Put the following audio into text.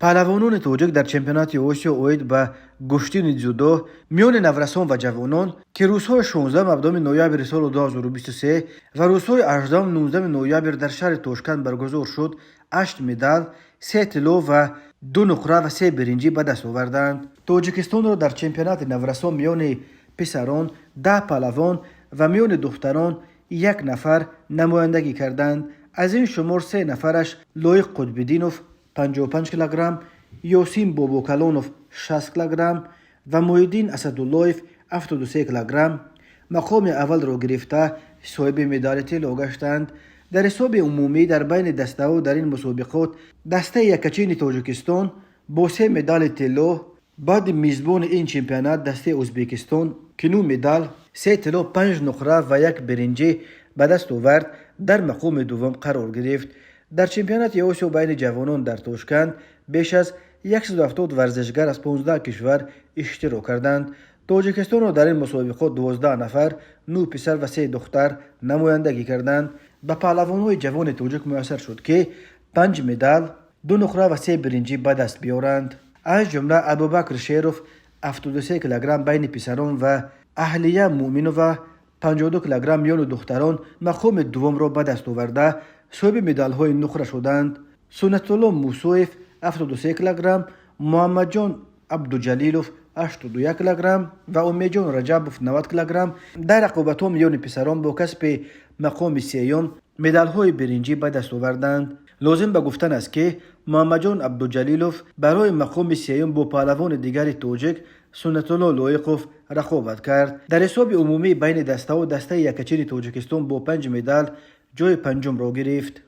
پهلوانان توجک در چمپیونات آسیا اوید به گشتین جودو میان نورسان و جوانان که روزهای 16 مردم نوامبر سال 2023 و روزهای 18 19 نوامبر در شهر توشکند برگزار شد، 8 مدال، 3 طلا و 2 نقره و 3 برنجی به دست آوردند. تاجیکستان را در چمپیونات نورسان میان پسران 10 پهلوان و میان دختران 1 نفر نمایندگی کردند. از این شمار 3 نفرش لایق قطب‌الدینوف 55 کیلوگرم، یاسین باباکلانوف 60 کیلوگرم و محیدین اسداللهیف 73 کیلوگرم مقام اول را گرفته صاحب مدال طلا گشتند. در حساب عمومی در بین دسته ها در این مسابقات دسته یکچین تاجیکستان با 3 مدال طلا، بعد میزبان این چمپیونات دسته ازبکستان که 9 مدال، 3 طلا، 5 نقره و 1 برنجی به دست آورد، در مقام دوم قرار گرفت. در چمپیونات آسیا بین جوانان در توشکند بیش از 170 ورزشگر از 15 کشور اشتراک کردند. تاجیکستان را در این مسابقات 12 نفر، 9 پسر و 3 دختر نمایندگی کردند. به پهلوان‌های جوان تاجیک میسر شد که 5 مدال، 2 نقره و 3 برنجی به دست بیاورند. از جمله ابوبکر شیروف 73 کیلوگرم بین پسران و اهلیه مومنووا 52 کیلوگرم میان دختران مقام دوم را به دست آورده صاحب مدال های نقره شدند. سنت الله موسویف 73 کیلوگرم، محمد جان عبدالجلیلوف 81 کیلوگرم و امید جان رجبوف 90 کیلوگرم در رقابت ها میان پسران با کسب مقام سیوم مدال های برنجی به دست آوردند. لازم به گفتن است که محمد جان عبدالجلیلوف برای مقام سیوم با پهلوان دیگر تاجیک سنت الله لایقوف رقابت کرد. در حساب عمومی بین دسته و دسته یکچین تاجیکستان با 5 مدال جای پنجم را گرفت.